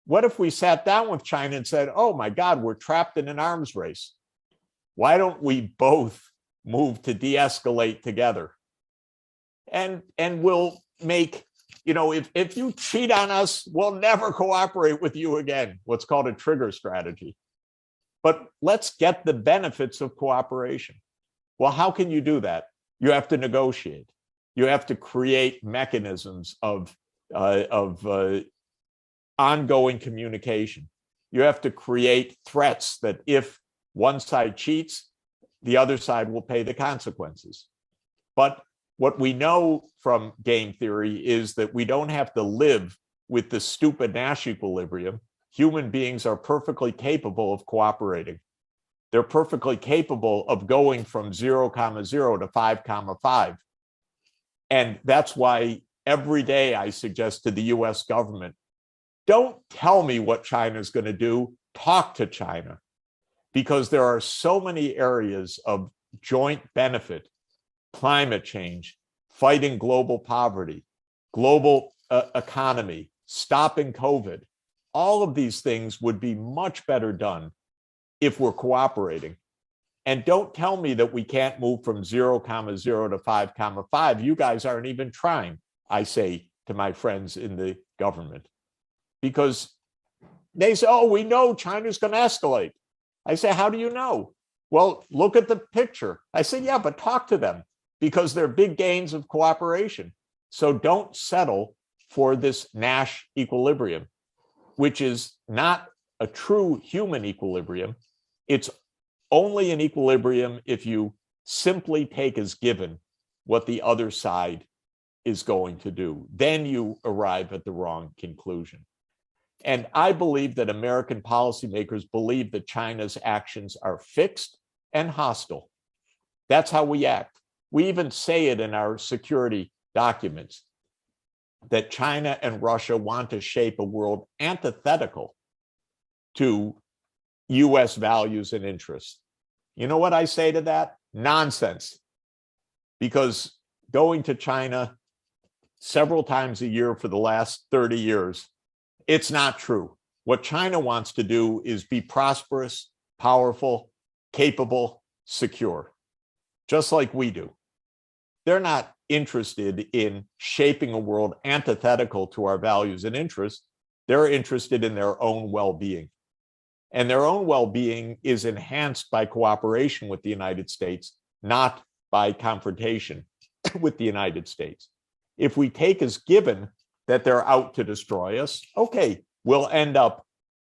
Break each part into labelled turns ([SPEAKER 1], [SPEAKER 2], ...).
[SPEAKER 1] What if we sat down with China and said, oh my God, we're trapped in an arms race. Why don't we both move to de-escalate together? And we'll make, if you cheat on us, we'll never cooperate with you again, what's called a trigger strategy. But let's get the benefits of cooperation. Well, how can you do that? You have to negotiate. You have to create mechanisms of ongoing communication. You have to create threats that if one side cheats, the other side will pay the consequences. But what we know from game theory is that we don't have to live with the stupid Nash equilibrium. Human beings are perfectly capable of cooperating. They're perfectly capable of going from 0, 0 to 5, 5. And that's why every day I suggest to the US government, don't tell me what China's going to do, talk to China. Because there are so many areas of joint benefit: climate change, fighting global poverty, global economy, stopping COVID. All of these things would be much better done if we're cooperating. And don't tell me that we can't move from 0, 0 to 5, 5. You guys aren't even trying, I say to my friends in the government. Because they say, oh, we know China's going to escalate. I say, how do you know? Well, look at the picture. I say, yeah, but talk to them, because they're big gains of cooperation. So don't settle for this Nash equilibrium, which is not a true human equilibrium. It's only an equilibrium if you simply take as given what the other side is going to do. Then you arrive at the wrong conclusion. And I believe that American policymakers believe that China's actions are fixed and hostile. That's how we act. We even say it in our security documents that China and Russia want to shape a world antithetical to US values and interests. You know what I say to that? Nonsense. Because going to China several times a year for the last 30 years, it's not true. What China wants to do is be prosperous, powerful, capable, secure, just like we do. They're not interested in shaping a world antithetical to our values and interests. They're interested in their own well-being. And their own well-being is enhanced by cooperation with the United States, not by confrontation with the United States. If we take as given that they're out to destroy us, okay, we'll end up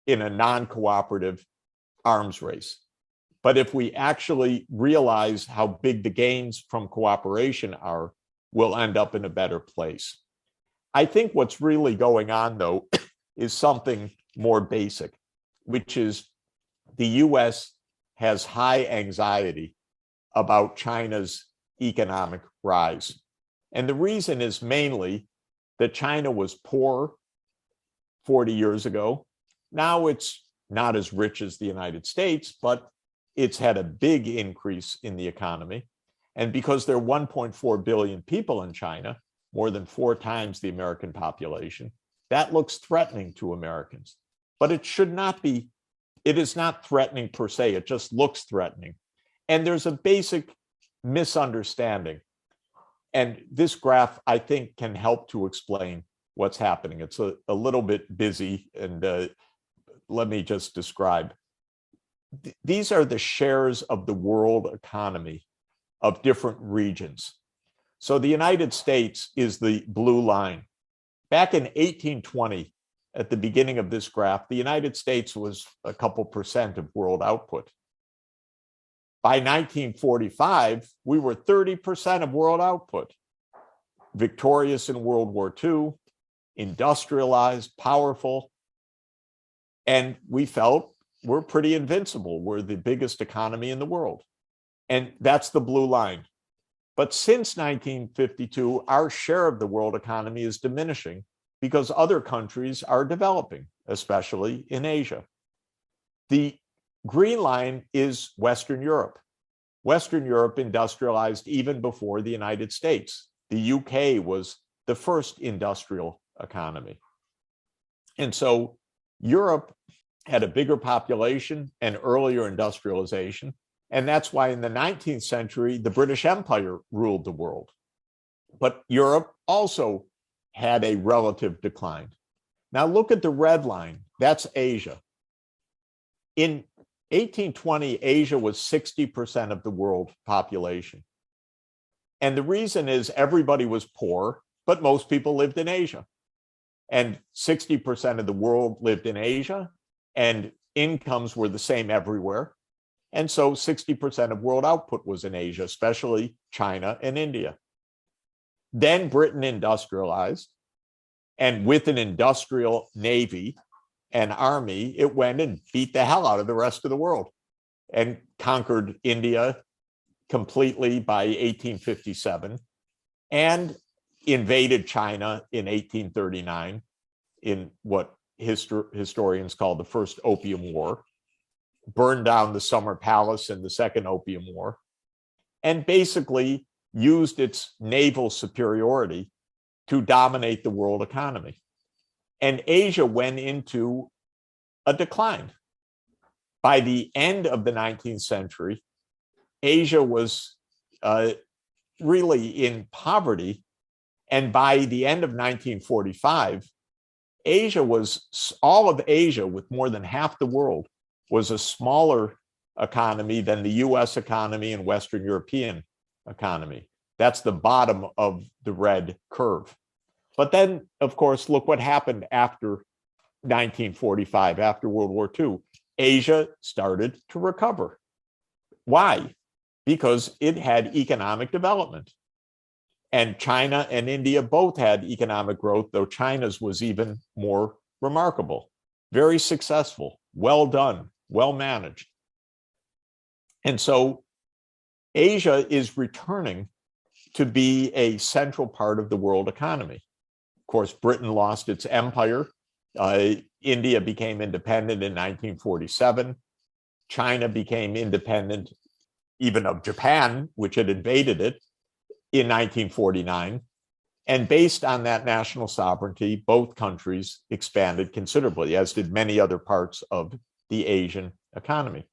[SPEAKER 1] in a non-cooperative arms race. But if we actually realize how big the gains from cooperation are, we'll end up in a better place. I think what's really going on, though, is something more basic, which is the US has high anxiety about China's economic rise. And the reason is mainly that China was poor 40 years ago. Now it's not as rich as the United States, but it's had a big increase in the economy. And because there are 1.4 billion people in China, more than 4 times the American population, that looks threatening to Americans. But it should not be, it is not threatening per se, it just looks threatening. And there's a basic misunderstanding. And this graph, I think, can help to explain what's happening. It's a little bit busy, and let me just describe. These are the shares of the world economy of different regions. So the United States is the blue line. Back in 1820, at the beginning of this graph, the United States was a couple percent of world output. By 1945, we were 30% of world output. Victorious in World War II, industrialized, powerful, and we felt we're pretty invincible. We're the biggest economy in the world. And that's the blue line. But since 1952, our share of the world economy is diminishing because other countries are developing, especially in Asia. The green line is Western Europe. Western Europe industrialized even before the United States. The UK was the first industrial economy. And so Europe had a bigger population and earlier industrialization. And that's why in the 19th century, the British Empire ruled the world. But Europe also had a relative decline. Now look at the red line. That's Asia. In 1820, Asia was 60% of the world population. And the reason is everybody was poor, but most people lived in Asia. And 60% of the world lived in Asia, and incomes were the same everywhere. And so 60% of world output was in Asia, especially China and India. Then Britain industrialized, and with an industrial navy and army, it went and beat the hell out of the rest of the world and conquered India completely by 1857 and invaded China in 1839 in what historians call the First Opium War, burned down the Summer Palace in the Second Opium War, and basically used its naval superiority to dominate the world economy. And Asia went into a decline. By the end of the 19th century, Asia was really in poverty. And by the end of 1945, all of Asia, with more than half the world, was a smaller economy than the US economy and Western European economy. That's the bottom of the red curve. But then, of course, look what happened after 1945, after World War II. Asia started to recover. Why? Because it had economic development. And China and India both had economic growth, though China's was even more remarkable. Very successful, well done, well managed. And so Asia is returning to be a central part of the world economy. Of course, Britain lost its empire. India became independent in 1947. China became independent even of Japan, which had invaded it, in 1949. And based on that national sovereignty, both countries expanded considerably, as did many other parts of the Asian economy.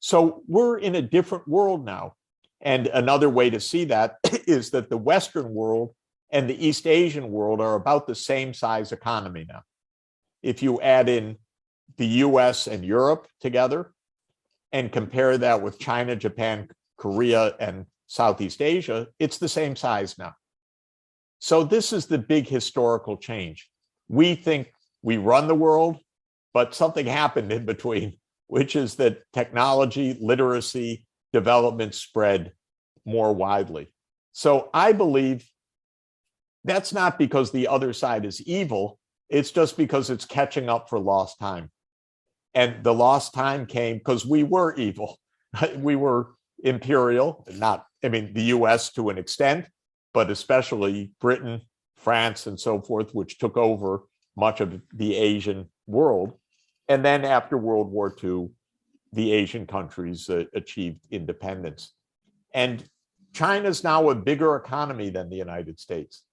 [SPEAKER 1] So we're in a different world now. And another way to see that is that the Western world and the East Asian world are about the same size economy now. If you add in the US and Europe together and compare that with China, Japan, Korea, and Southeast Asia, it's the same size now. So this is the big historical change. We think we run the world, but something happened in between, which is that technology, literacy, development spread more widely. So I believe that's not because the other side is evil. It's just because it's catching up for lost time. And the lost time came because we were evil. We were imperial, the US to an extent, but especially Britain, France, and so forth, which took over much of the Asian world. And then after World War II, the Asian countries achieved independence. And China's now a bigger economy than the United States.